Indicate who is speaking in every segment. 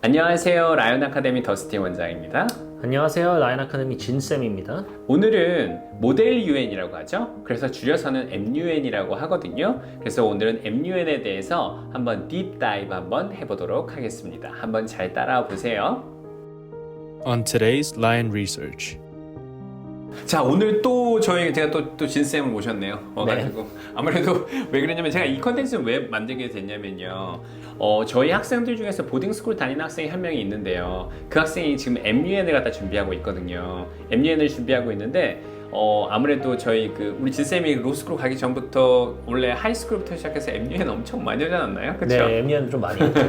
Speaker 1: 안녕하세요. 라이언 아카데미 더스틴 원장입니다.
Speaker 2: 안녕하세요. 라이언 아카데미 진쌤입니다.
Speaker 1: 오늘은 모델 UN이라고 하죠. 그래서 줄여서는 MUN이라고 하거든요. 그래서 오늘은 MUN에 대해서 한번 딥 다이브 한번 해보도록 하겠습니다. 한번 잘 따라와 보세요.
Speaker 3: On today's Lion Research.
Speaker 1: 자, 오늘 또 제가 또 진쌤을 모셨네요. 가지고 아무래도 왜 그러냐면 제가 이 컨텐츠를 왜 만들게 됐냐면요. 저희 학생들 중에서 보딩스쿨 다니는 학생이 한 명이 있는데요. 그 학생이 지금 MUN을 갖다 준비하고 있거든요. MUN을 준비하고 있는데 아무래도 우리 진쌤이 로스쿨 가기 전부터 원래 하이스쿨부터 시작해서 MUN 엄청 많이 하지 않았나요? 그쵸?
Speaker 2: 네, MUN 좀 많이 했죠.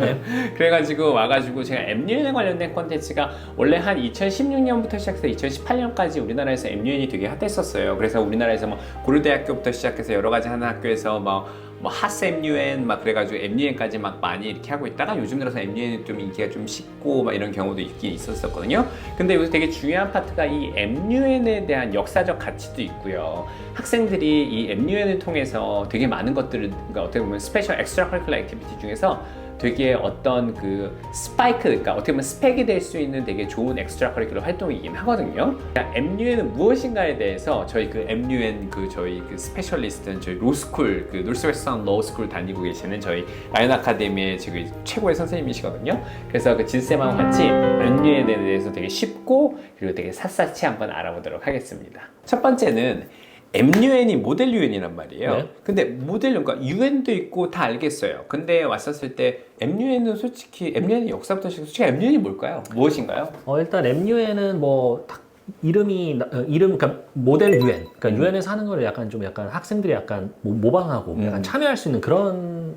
Speaker 1: 그래가지고 와가지고 제가 MUN에 관련된 콘텐츠가 원래 한 2016년부터 시작해서 2018년까지 우리나라에서 MUN이 되게 핫했었어요. 그래서 우리나라에서 뭐 고려대학교부터 시작해서 여러 가지 하는 학교에서 뭐 하스 MUN 막 그래가지고 MUN까지 막 많이 이렇게 하고 있다가 요즘 들어서 MUN이 좀 인기가 좀 식고 막 이런 경우도 있긴 있었거든요. 근데 여기서 되게 중요한 파트가 이 MUN에 대한 역사적 가치도 있고요. 학생들이 이 MUN을 통해서 되게 많은 것들을, 그러니까 어떻게 보면 스페셜 엑스트라 커리큘러 액티비티 중에서 되게 어떤 그 스파이크, 그러니까 어떻게 보면 스펙이 될 수 있는 되게 좋은 엑스트라 커리큘러 활동이긴 하거든요. MUN은 무엇인가에 대해서 저희 그 MUN 저희 스페셜리스트는 저희 로스쿨 노스웨스턴 로스쿨 다니고 계시는 저희 라이언 아카데미의 지금 최고의 선생님이시거든요. 그래서 그 진쌤하고 같이 MUN에 대해서 되게 쉽고 그리고 되게 샅샅이 한번 알아보도록 하겠습니다. 첫 번째는 MUN이 모델 UN이란 말이에요.
Speaker 2: 네.
Speaker 1: 근데 모델, 그러니까 UN도 있고 다 알겠어요. 근데 왔었을 때 MUN은 솔직히 MUN의 역사부터 시작해서 솔직히 MUN이 뭘까요? 무엇인가요?
Speaker 2: 일단 MUN은 뭐 딱 그러니까 모델 UN, 그러니까 UN에서 하는 거를 약간 학생들이 약간 모방하고 약간 참여할 수 있는 그런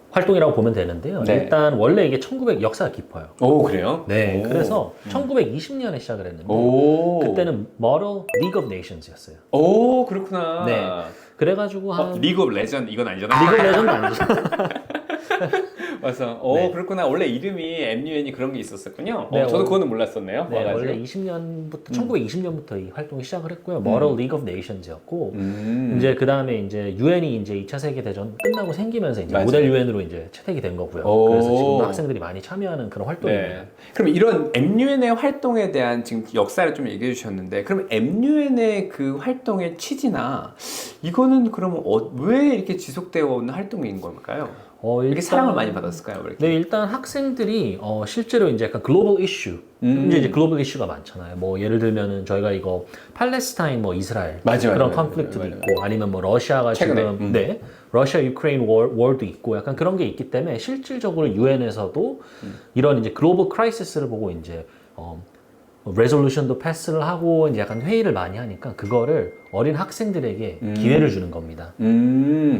Speaker 2: 활동이라고 보면 되는데요.
Speaker 1: 네.
Speaker 2: 일단 원래 이게 역사가 깊어요.
Speaker 1: 오, 그래요?
Speaker 2: 네,
Speaker 1: 오.
Speaker 2: 그래서 1920년에 시작을 했는데
Speaker 1: 오.
Speaker 2: 그때는 Model League of Nations였어요.
Speaker 1: 오, 그렇구나.
Speaker 2: 네, 그래가지고 한
Speaker 1: 리그 오브 레전드 이건 아니잖아요.
Speaker 2: 리그 오브 레전드 아니죠?
Speaker 1: 맞아.
Speaker 2: 네.
Speaker 1: 그렇구나. 원래 이름이 MUN이 그런 게 있었었군요.
Speaker 2: 네,
Speaker 1: 저도 그거는 몰랐었네요.
Speaker 2: 네,
Speaker 1: 와가지고.
Speaker 2: 원래 1920년부터 이 활동이 시작을 했고요. Model League of Nations였고, 이제 그 다음에 이제 UN이 이제 2차 세계 대전 끝나고 생기면서 이제
Speaker 1: 맞아요.
Speaker 2: 모델 UN으로 이제 채택이 된 거고요.
Speaker 1: 오.
Speaker 2: 그래서 지금 학생들이 많이 참여하는 그런 활동입니다.
Speaker 1: 네. 그럼 이런 MUN의 활동에 대한 지금 역사를 좀 얘기해 주셨는데, 그럼 MUN의 그 활동의 취지나 이거는 그러면 왜 이렇게 지속되어 오는 활동인 걸까요? 이렇게 사랑을 많이 받았을까요? 왜 이렇게?
Speaker 2: 네, 일단 학생들이 실제로 이제 약간 글로벌 이슈, 이제 글로벌 이슈가 많잖아요. 뭐 예를 들면은 저희가 이거 팔레스타인, 뭐 이스라엘 그런 컨플릭트도 있고, 아니면 뭐 러시아가
Speaker 1: 최근에,
Speaker 2: 지금 러시아 유크레인 월도 있고, 약간 그런 게 있기 때문에 실질적으로 유엔에서도 이런 이제 글로벌 크라이시스를 보고 이제 레졸루션도 패스를 하고 이제 약간 회의를 많이 하니까 그거를 어린 학생들에게 기회를 주는 겁니다.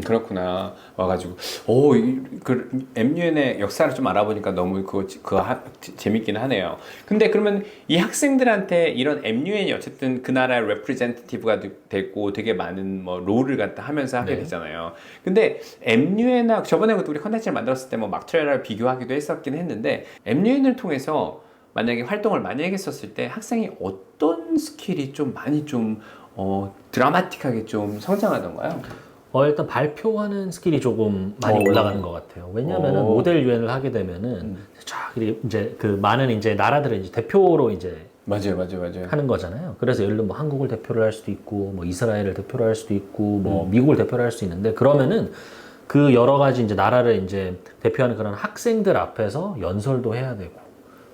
Speaker 1: 그렇구나. 와가지고, MUN의 역사를 좀 알아보니까 너무 재밌긴 하네요. 근데 그러면 이 학생들한테 이런 MUN이 어쨌든 그 나라의 레프리젠티티브가 되고 되게 많은 뭐 롤을 갖다 하면서 하게 되잖아요. 근데 MUN하고 저번에 우리 컨텐츠를 만들었을 때 뭐 막트레라를 비교하기도 했었긴 했는데 MUN을 통해서 만약에 활동을 많이 했었을 때 학생이 어떤 스킬이 좀 많이 드라마틱하게 좀 성장하던가요?
Speaker 2: 일단 발표하는 스킬이 조금 많이 올라가는 것 같아요. 왜냐하면은 모델 유엔을 하게 되면은 이제 그 많은 이제 나라들을 이제 대표로 이제
Speaker 1: 맞아요.
Speaker 2: 하는 거잖아요. 그래서 예를 들면 뭐 한국을 대표로 할 수도 있고, 뭐 이스라엘을 대표로 할 수도 있고, 뭐 미국을 대표로 할 수 있는데 그러면은 그 여러 가지 이제 나라를 이제 대표하는 그런 학생들 앞에서 연설도 해야 되고.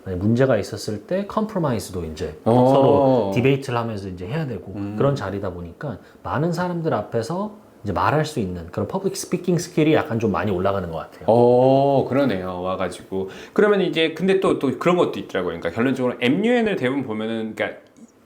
Speaker 2: 문제가 있었을 때 컴프로마이즈도 이제 서로 디베이트를 하면서 이제 해야 되고 그런 자리다 보니까 많은 사람들 앞에서 이제 말할 수 있는 그런 퍼블릭 스피킹 스킬이 약간 좀 많이 올라가는 것 같아요.
Speaker 1: 그러네요. 와가지고 그러면 이제 근데 또 그런 것도 있더라고요. 그러니까 결론적으로 MUN을 대부분 보면은 그러니까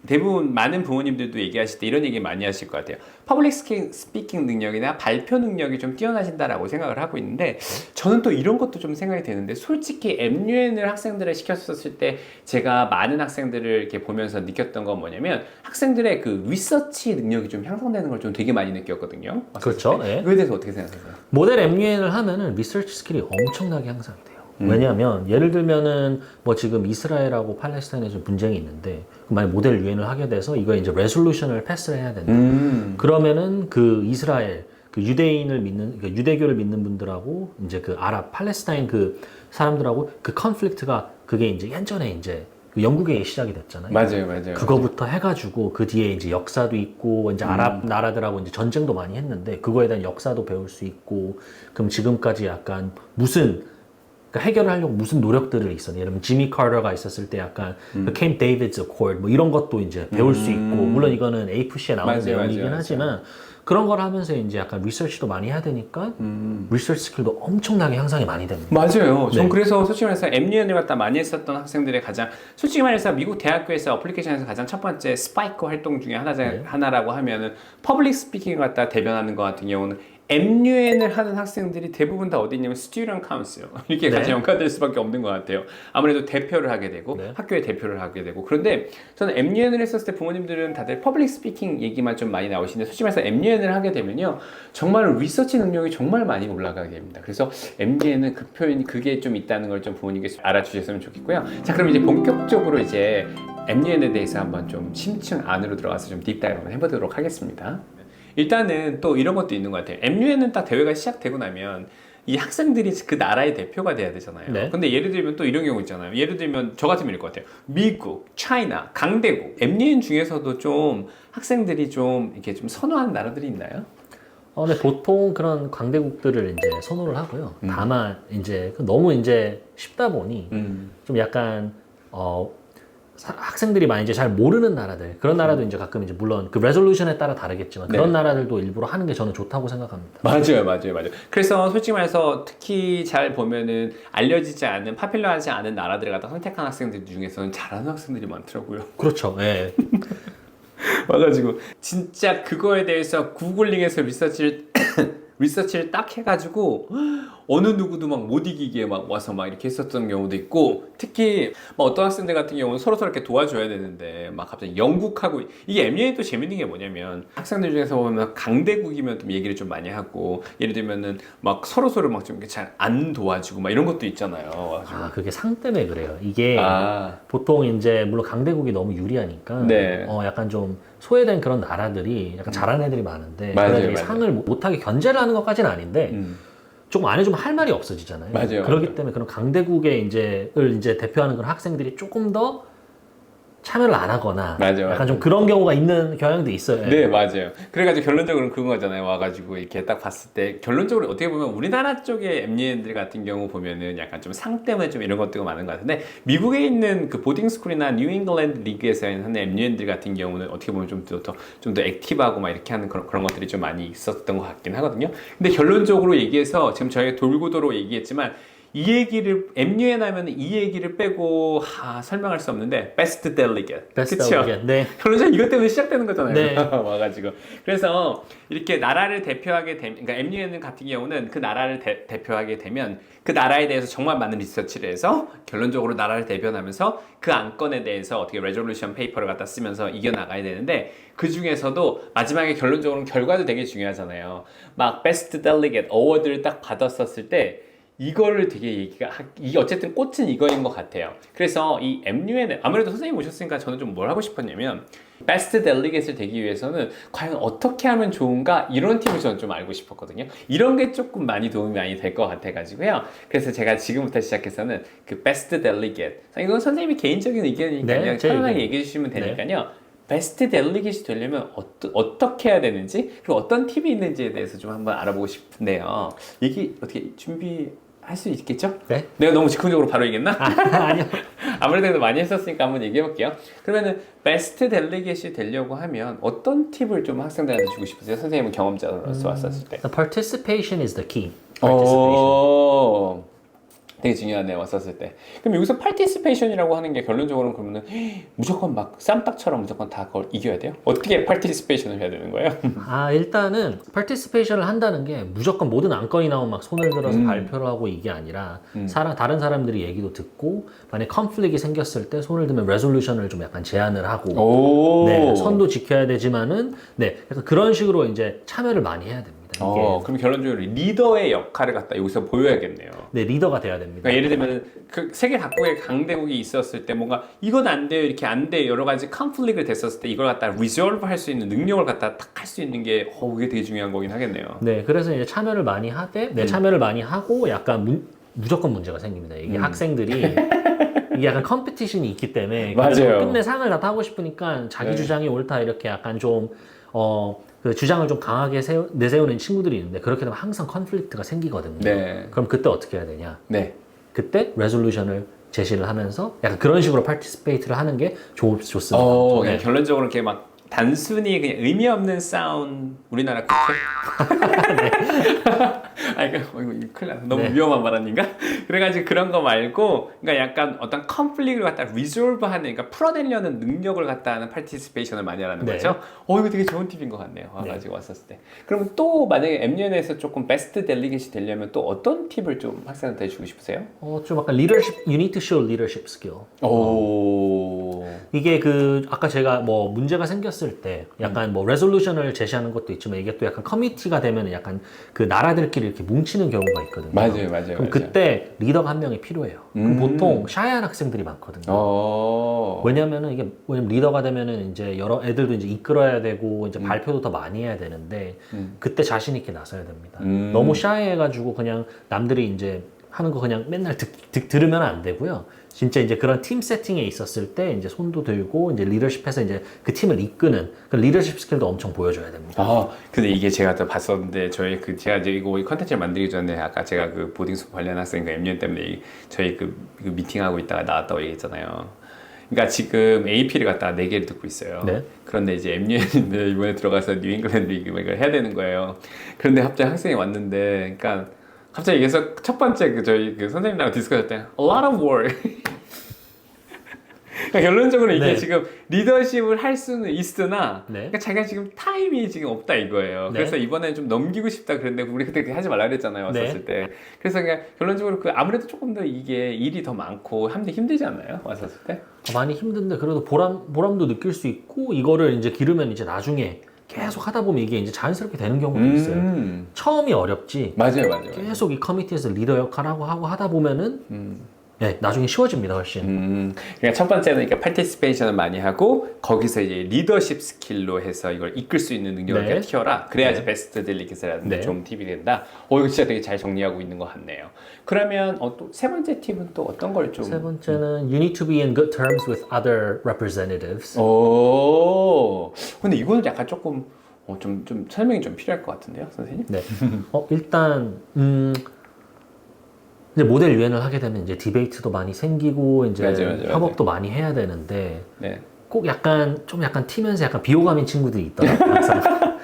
Speaker 1: 대부분 많은 부모님들도 얘기하실 때 이런 얘기 많이 하실 것 같아요. 퍼블릭 스피킹 능력이나 발표 능력이 좀 뛰어나신다라고 생각을 하고 있는데 저는 또 이런 것도 좀 생각이 되는데 솔직히 MUN을 학생들을 시켰었을 때 제가 많은 학생들을 이렇게 보면서 느꼈던 건 뭐냐면 학생들의 그 리서치 능력이 좀 향상되는 걸 좀 되게 많이 느꼈거든요.
Speaker 2: 그렇죠. 네.
Speaker 1: 그거에 대해서 어떻게 생각하세요?
Speaker 2: 모델 MUN을 하면은 리서치 스킬이 엄청나게 향상이 돼요. 왜냐하면 예를 들면은 뭐 지금 이스라엘하고 팔레스타인에 좀 분쟁이 있는데 만약 모델 유엔을 하게 돼서 이거 이제 레솔루션을 패스를 해야 된다. 그러면은 그 이스라엘 그 유대인을 믿는 그 유대교를 믿는 분들하고 이제 그 팔레스타인 그 사람들하고 그 컨플릭트가 그게 이제 예전에 이제 그 영국에 시작이 됐잖아요.
Speaker 1: 맞아요.
Speaker 2: 그거부터 해가지고 그 뒤에 이제 역사도 있고 이제 아랍 나라들하고 이제 전쟁도 많이 했는데 그거에 대한 역사도 배울 수 있고 그럼 지금까지 약간 무슨 그러니까 해결을 하려고 무슨 노력들을 있었냐. 예를 들면 지미 카터가 있었을 때 약간 그 캠프 데이비드 어코드 뭐 이런 것도 이제 배울 수 있고 물론 이거는 AFC에 나오는 내용이긴 하지만 그런 걸 하면서 이제 약간 리서치도 많이 해야 되니까 리서치 스킬도 엄청나게 향상이 많이 됩니다.
Speaker 1: 맞아요. 전
Speaker 2: 네.
Speaker 1: 그래서 솔직히 말해서 MUN을 갖다 많이 했었던 학생들의 가장 솔직히 말해서 미국 대학교에서 어플리케이션에서 가장 첫 번째 스파이크 활동 중에 하나라고 하면은 퍼블릭 스피킹을 갖다 대변하는 것 같은 경우는 MUN을 하는 학생들이 대부분 다 어디 있냐면 스튜던트 카운슬 이렇게 같이 연관될 수밖에 없는 것 같아요. 아무래도 대표를 하게 되고 학교의 대표를 하게 되고 그런데 저는 MUN을 했었을 때 부모님들은 다들 퍼블릭 스피킹 얘기만 좀 많이 나오시는데 솔직히 말해서 MUN을 하게 되면요 정말 리서치 능력이 정말 많이 올라가게 됩니다. 그래서 MUN은 그 표현이 그게 좀 있다는 걸 좀 부모님께서 알아주셨으면 좋겠고요. 자 그럼 이제 본격적으로 이제 MUN에 대해서 한번 좀 심층 안으로 들어가서 좀 딥다이브 한번 해보도록 하겠습니다. 일단은 또 이런 것도 있는 것 같아요. MUN은 딱 대회가 시작되고 나면 이 학생들이 그 나라의 대표가 돼야 되잖아요.
Speaker 2: 네.
Speaker 1: 근데 예를 들면 또 이런 경우 있잖아요. 예를 들면 저 같으면 이럴 것 같아요. 미국, 차이나, 강대국, MUN 중에서도 좀 학생들이 좀 이렇게 좀 선호하는 나라들이 있나요?
Speaker 2: 근데 보통 그런 강대국들을 이제 선호를 하고요. 다만 이제 너무 이제 쉽다 보니 좀 약간 학생들이 많이 이제 잘 모르는 나라들 그런 나라도 이제 가끔 이제 물론 그 레졸루션에 따라 다르겠지만 그런 나라들도 일부러 하는 게 저는 좋다고 생각합니다.
Speaker 1: 맞아요. 그래서 솔직히 말해서 특히 잘 보면은 알려지지 않은 파퓰러하지 않은 나라들을 갖다 선택한 학생들 중에서는 잘하는 학생들이 많더라고요.
Speaker 2: 그렇죠. 예.
Speaker 1: 와가지고 진짜 그거에 대해서 구글링해서 리서치를 딱 해가지고 어느 누구도 막 못 이기게 막 와서 막 이렇게 했었던 경우도 있고 특히 막 어떤 학생들 같은 경우는 서로 이렇게 도와줘야 되는데 막 갑자기 영국하고 이게 MUN이 또 재밌는 게 뭐냐면 학생들 중에서 보면 강대국이면 좀 얘기를 좀 많이 하고 예를 들면은 막 서로 막 좀 잘 안 도와주고 막 이런 것도 있잖아요.
Speaker 2: 그게 상 때문에 그래요. 이게
Speaker 1: 아.
Speaker 2: 보통 이제 물론 강대국이 너무 유리하니까
Speaker 1: 네.
Speaker 2: 약간 좀 소외된 그런 나라들이 약간 잘하는 애들이 많은데
Speaker 1: 맞아요,
Speaker 2: 그런 애들이
Speaker 1: 맞아요.
Speaker 2: 상을 못하게 견제를 하는 것까지는 아닌데 조금 안 해주면 할 말이 없어지잖아요.
Speaker 1: 맞아요,
Speaker 2: 그렇기
Speaker 1: 맞아요.
Speaker 2: 때문에 그런 강대국의 이제 대표하는 그런 학생들이 조금 더 참여를 안 하거나
Speaker 1: 맞아요,
Speaker 2: 약간 좀 그런 경우가 있는 경향도 있어요.
Speaker 1: 네, 맞아요. 그래가지고 결론적으로는 그거잖아요. 와가지고 이렇게 딱 봤을 때 결론적으로 어떻게 보면 우리나라 쪽의 MUN들 같은 경우 보면은 약간 좀 상 때문에 좀 이런 것들이 많은 것 같은데 미국에 있는 그 보딩스쿨이나 뉴잉글랜드 리그에서 하는 MUN들 같은 경우는 어떻게 보면 좀 더 액티브하고 막 이렇게 하는 그런 것들이 좀 많이 있었던 것 같긴 하거든요. 근데 결론적으로 얘기해서 지금 저희가 돌고도로 얘기했지만 이 얘기를 MUN 하면 이 얘기를 빼고 설명할 수 없는데 베스트 델리게이트 그쵸?
Speaker 2: 네.
Speaker 1: 결론적으로 이것 때문에 시작되는 거잖아요.
Speaker 2: 네.
Speaker 1: 와가지고 그래서 이렇게 나라를 대표하게 되면 그러니까 MUN 같은 경우는 그 나라를 대표하게 되면 그 나라에 대해서 정말 많은 리서치를 해서 결론적으로 나라를 대변하면서 그 안건에 대해서 어떻게 레졸루션 페이퍼를 갖다 쓰면서 이겨나가야 되는데 그 중에서도 마지막에 결론적으로는 결과도 되게 중요하잖아요. 막 베스트 델리게이트 어워드를 딱 받았었을 때 이거를 되게 이게 어쨌든 꽃은 이거인 것 같아요. 그래서 이 MUN은 아무래도 선생님 오셨으니까 저는 좀 뭘 하고 싶었냐면 베스트 델리게이트를 되기 위해서는 과연 어떻게 하면 좋은가 이런 팁을 저는 좀 알고 싶었거든요. 이런 게 조금 많이 도움이 많이 될 것 같아가지고요. 그래서 제가 지금부터 시작해서는 그 베스트 델리게이트 이건 선생님이 개인적인 의견이니까요.
Speaker 2: 네,
Speaker 1: 편안하게 얘기해 주시면 되니까요. 베스트 델리게이트이 되려면 어떻게 해야 되는지 그리고 어떤 팁이 있는지에 대해서 좀 한번 알아보고 싶은데요. 이게 어떻게 준비할 수 있겠죠?
Speaker 2: 네.
Speaker 1: 내가 너무 즉흥적으로 바로 얘기했나?
Speaker 2: 아니요.
Speaker 1: 아무래도 많이 했었으니까 한번 얘기해 볼게요. 그러면은 베스트 델리게이트이 되려고 하면 어떤 팁을 좀 학생들한테 주고 싶으세요? 선생님은 경험자로서 왔었을 때.
Speaker 2: The participation is the key.
Speaker 1: 되게 중요하네요. 왔었을 때. 그럼 여기서 participation이라고 하는 게 결론적으로는 그러면은 무조건 막 쌈딱처럼 무조건 다 그걸 이겨야 돼요? 어떻게 participation을 해야 되는 거예요?
Speaker 2: 일단은 participation을 한다는 게 무조건 모든 안건이 나오면 막 손을 들어서 발표를 하고 이게 아니라 다른 사람들이 얘기도 듣고 만약에 컨플릭이 생겼을 때 손을 들면 레졸루션을 좀 약간 제안을 하고 네, 선도 지켜야 되지만은 네, 약간 그런 식으로 이제 참여를 많이 해야 됩니다.
Speaker 1: 그럼 결론적으로 리더의 역할을 갖다 여기서 보여야겠네요.
Speaker 2: 네, 리더가 돼야 됩니다.
Speaker 1: 그러니까 예를 들면 그 세계 각국의 강대국이 있었을 때 뭔가 이건 안 돼요 이렇게 안 돼 여러 가지 컨플릭을 됐었을 때 이걸 갖다 리졸브 할 수 있는 능력을 갖다 딱 할 수 있는 게 그게 되게 중요한 거긴 하겠네요.
Speaker 2: 네, 그래서 이제 참여를 많이 하되 참여를 많이 하고 약간 무조건 문제가 생깁니다. 이게 학생들이 이게 약간 컴피티션이 있기 때문에
Speaker 1: 맞아요.
Speaker 2: 끝내 상을 다 타고 싶으니까 자기
Speaker 1: 네.
Speaker 2: 주장이 옳다 이렇게 약간 좀 그 주장을 좀 강하게 내세우는 친구들이 있는데 그렇게 되면 항상 컨플릭트가 생기거든요.
Speaker 1: 네.
Speaker 2: 그럼 그때 어떻게 해야 되냐?
Speaker 1: 네.
Speaker 2: 그때 레졸루션을 제시를 하면서 약간 그런 식으로 파티시페이트를 하는 게 좋습니다.
Speaker 1: 그냥 결론적으로 이렇게 막 단순히 그냥 의미 없는 싸움 우리나라 국회? 아 이거 큰일 났다. 너무
Speaker 2: 네.
Speaker 1: 위험한 발언인가? 그래가지고 그런 거 말고 그러니까 약간 어떤 컨플릭을 갖다 리졸브하는 그러니까 풀어내려는 능력을 갖다 하는 파티시페이션을 많이 하라는
Speaker 2: 네.
Speaker 1: 거죠. 이거 되게 좋은 팁인 것 같네요. 와가지고 왔었을 때. 그럼 또 만약에 M연에서 조금 베스트 델리게이시 되려면 또 어떤 팁을 좀 학생한테 주고 싶으세요?
Speaker 2: 좀 약간 leadership, you need to show leadership skill. 이게 아까 제가 뭐 문제가 생겼을 때 약간 뭐 레졸루션을 제시하는 것도 있지만 이게 또 약간 커미티가 되면 약간 그 나라들끼리 이렇게 뭉치는 경우가 있거든요.
Speaker 1: 맞아요.
Speaker 2: 그럼 그때 리더가 한 명이 필요해요. 그럼 보통 샤이한 학생들이 많거든요. 왜냐면 리더가 되면은 이제 여러 애들도 이제 이끌어야 되고 이제 발표도 더 많이 해야 되는데 그때 자신 있게 나서야 됩니다. 너무 샤이해가지고 그냥 남들이 이제 하는 거 그냥 맨날 들으면 안 되고요. 진짜 이제 그런 팀 세팅에 있었을 때 이제 손도 들고 이제 리더십해서 이제 그 팀을 이끄는 그 리더십 스킬도 엄청 보여줘야 됩니다.
Speaker 1: 근데 이게 제가 또 봤었는데 제가 이제 이거 컨텐츠를 만들기 전에 아까 제가 그 보딩스쿨 관련 학생과 M년 때문에 저희 그 미팅하고 있다가 나왔다고 얘기했잖아요. 그러니까 지금 AP를 갖다가 4개를 듣고 있어요.
Speaker 2: 네.
Speaker 1: 그런데 이제 M년인데 이번에 들어가서 뉴잉글랜드 리그를 해야 되는 거예요. 그런데 갑자기 학생이 왔는데, 그러니까 갑자기 계속 첫 번째 저희 선생님이랑 디스커할 때 a lot of work. 그러니까 결론적으로 이게
Speaker 2: 네.
Speaker 1: 지금 리더십을 할 수는 있으나
Speaker 2: 네.
Speaker 1: 그러니까 자기가 지금 타임이 지금 없다 이거예요.
Speaker 2: 네.
Speaker 1: 그래서 이번에는 좀 넘기고 싶다 그랬는데 우리 그때 하지 말라 그랬잖아요. 왔었을 때. 그래서 그냥 결론적으로 아무래도 조금 더 이게 일이 더 많고 하면 힘들지 않나요? 왔었을 때?
Speaker 2: 많이 힘든데 그래도 보람도 느낄 수 있고 이거를 이제 기르면 이제 나중에 계속 하다 보면 이게 이제 자연스럽게 되는 경우도 있어요. 처음이 어렵지.
Speaker 1: 맞아요.
Speaker 2: 계속 이 커미티에서 리더 역할하고 하다 보면은 네, 나중에 쉬워집니다, 훨씬.
Speaker 1: 그러니까 첫 번째는 그러니까 파티시페이션을 많이 하고 거기서 이제 리더십 스킬로 해서 이걸 이끌 수 있는 능력을
Speaker 2: 네.
Speaker 1: 키워라. 그래야지
Speaker 2: 네.
Speaker 1: 베스트 델리게이트라는 데
Speaker 2: 네.
Speaker 1: 좋은 팁이 된다. 이거 진짜 되게 잘 정리하고 있는 것 같네요. 그러면 또 세 번째 팁은 또 어떤 걸 좀?
Speaker 2: 세 번째는 you need to be in good terms with other representatives.
Speaker 1: 근데 이거는 약간 조금 좀 설명이 좀 필요할 것 같은데요, 선생님?
Speaker 2: 네. 일단 이제 모델 유엔을 하게 되면 이제 디베이트도 많이 생기고 이제
Speaker 1: 맞아요.
Speaker 2: 협업도 많이 해야 되는데
Speaker 1: 네.
Speaker 2: 꼭 약간 튀면서 약간 비호감인 친구들이 있더라고요. 항상.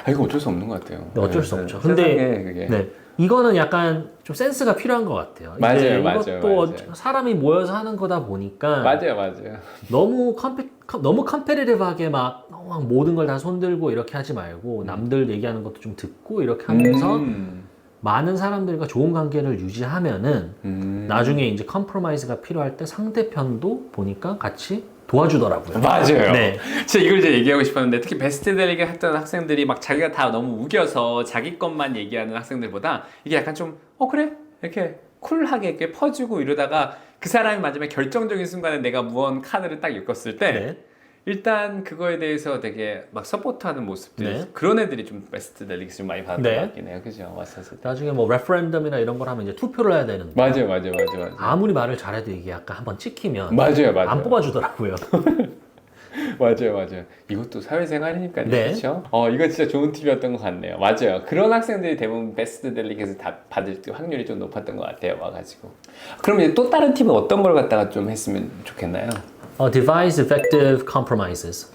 Speaker 1: 이거 어쩔 수 없는 것 같아요.
Speaker 2: 네, 어쩔 수 없죠.
Speaker 1: 세상에
Speaker 2: 근데
Speaker 1: 그게.
Speaker 2: 네. 이거는 약간 좀 센스가 필요한 것 같아요.
Speaker 1: 맞아요.
Speaker 2: 이것도 사람이 모여서 하는 거다 보니까
Speaker 1: 맞아요.
Speaker 2: 너무 컴페티티브하게 막 모든 걸 다 손들고 이렇게 하지 말고 남들 얘기하는 것도 좀 듣고 이렇게 하면서 많은 사람들과 좋은 관계를 유지하면은 나중에 이제 컴프로마이즈가 필요할 때 상대편도 보니까 같이 도와주더라고요.
Speaker 1: 맞아요.
Speaker 2: 네.
Speaker 1: 진짜 이걸 이제 얘기하고 싶었는데 특히 베스트 델리게 했던 학생들이 막 자기가 다 너무 우겨서 자기 것만 얘기하는 학생들보다 이게 약간 좀 그래? 이렇게 쿨하게 이렇게 퍼주고 이러다가 그 사람이 마지막에 결정적인 순간에 내가 무언 카드를 딱 엮었을 때
Speaker 2: 네.
Speaker 1: 일단 그거에 대해서 되게 막 서포트하는 모습들
Speaker 2: 네.
Speaker 1: 그런 애들이 좀 베스트 델리게 좀 많이 받았던
Speaker 2: 네.
Speaker 1: 것 같긴 해요. 그죠? 왔었을 때.
Speaker 2: 나중에 뭐 레퍼런덤이나 이런 걸 하면 이제 투표를 해야 되는데
Speaker 1: 맞아요.
Speaker 2: 아무리 말을 잘해도 이게 약간 한번 찍히면
Speaker 1: 맞아요.
Speaker 2: 안 뽑아주더라고요.
Speaker 1: 맞아요. 이것도 사회생활이니까요.
Speaker 2: 네.
Speaker 1: 그렇죠? 이거 진짜 좋은 팁이었던 것 같네요. 맞아요. 그런 학생들이 대부분 베스트 델리게이트 다 받을 확률이 좀 높았던 것 같아요. 와가지고. 그럼 이제 또 다른 팁은 어떤 걸 갖다가 좀 했으면 좋겠나요?
Speaker 2: Devise effective compromises.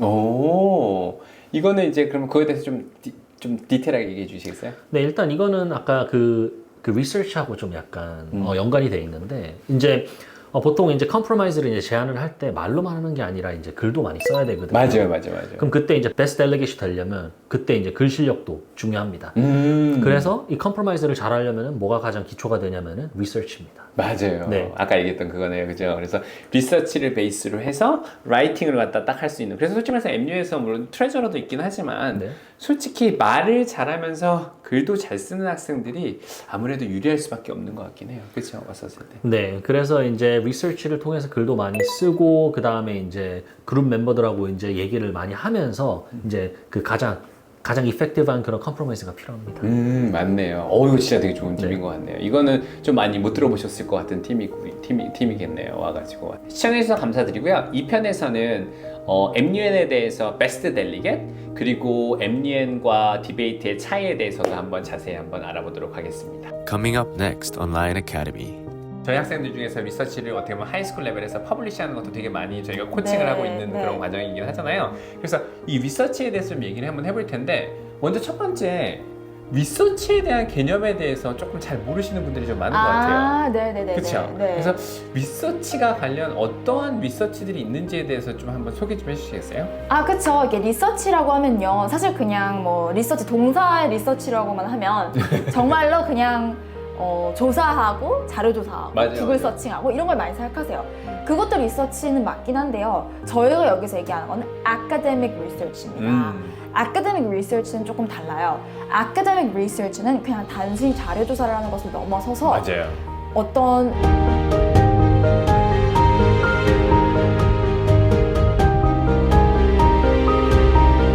Speaker 1: 이거는 이제 그럼 그거에 대해서 좀 디테일하게 얘기해 주시겠어요?
Speaker 2: 네, 일단 이거는 아까 그 리서치하고 좀 약간 연관이 돼 있는데 이제 보통 이제 컴프로마이즈를 이제 제안을 할 때 말로만 하는 게 아니라 이제 글도 많이 써야 되거든요.
Speaker 1: 맞아요.
Speaker 2: 그럼 그때 이제 베스트 델리게이트 되려면 그때 이제 글 실력도 중요합니다. 그래서 이 컴프로마이즈를 잘 하려면은 뭐가 가장 기초가 되냐면은 리서치입니다.
Speaker 1: 맞아요.
Speaker 2: 네.
Speaker 1: 아까 얘기했던 그거네요. 그죠? 그래서 리서치를 베이스로 해서 라이팅을 갖다 딱 할 수 있는. 그래서 솔직히 말해서 MU에서 물론 트레저러도 있긴 하지만
Speaker 2: 네.
Speaker 1: 솔직히 말을 잘하면서 글도 잘 쓰는 학생들이 아무래도 유리할 수밖에 없는 것 같긴 해요. 그렇죠? 왔었을 때.
Speaker 2: 네, 그래서 이제 리서치를 통해서 글도 많이 쓰고 그 다음에 이제 그룹 멤버들하고 이제 얘기를 많이 하면서 이제 그 가장 가장 이펙티브한 그런 컴프로마이즈가 필요합니다.
Speaker 1: 맞네요. 이거 진짜 되게 좋은 팁인 것 같네요. 이거는 좀 많이 못 들어보셨을 것 같은 팀이겠네요. 와가지고 시청해주셔서 감사드리고요. 이 편에서는 MUN에 대해서 베스트 델리겟 그리고 MUN과 디베이트의 차이에 대해서도 한번 자세히 한번 알아보도록 하겠습니다.
Speaker 3: Coming up next on Lion Academy.
Speaker 1: 저희 학생들 중에서 리서치를 어떻게 보면 하이스쿨 레벨에서 퍼블리시하는 것도 되게 많이 저희가 코칭을
Speaker 4: 네,
Speaker 1: 하고 있는
Speaker 4: 네.
Speaker 1: 그런 과정이긴 하잖아요. 그래서 이 리서치에 대해서 좀 얘기를 한번 해볼 텐데 먼저 첫 번째 리서치에 대한 개념에 대해서 조금 잘 모르시는 분들이 좀 많은 것 같아요.
Speaker 4: 네네네.
Speaker 1: 그렇죠.
Speaker 4: 네.
Speaker 1: 그래서 리서치가 관련 어떠한 리서치들이 있는지에 대해서 좀 한번 소개 좀 해주시겠어요?
Speaker 4: 그쵸. 이게 리서치라고 하면요. 사실 그냥 뭐 리서치 동사의 리서치라고만 하면 정말로 그냥 조사하고 자료 조사하고
Speaker 1: 맞아요,
Speaker 4: 구글
Speaker 1: 맞아요.
Speaker 4: 서칭하고 이런 걸 많이 생각하세요. 그것도 리서치는 맞긴 한데요. 저희가 여기서 얘기하는 건 academic research입니다. academic research는 조금 달라요. academic research는 그냥 단순히 자료 조사를 하는 것을 넘어서서
Speaker 1: 맞아요.
Speaker 4: 어떤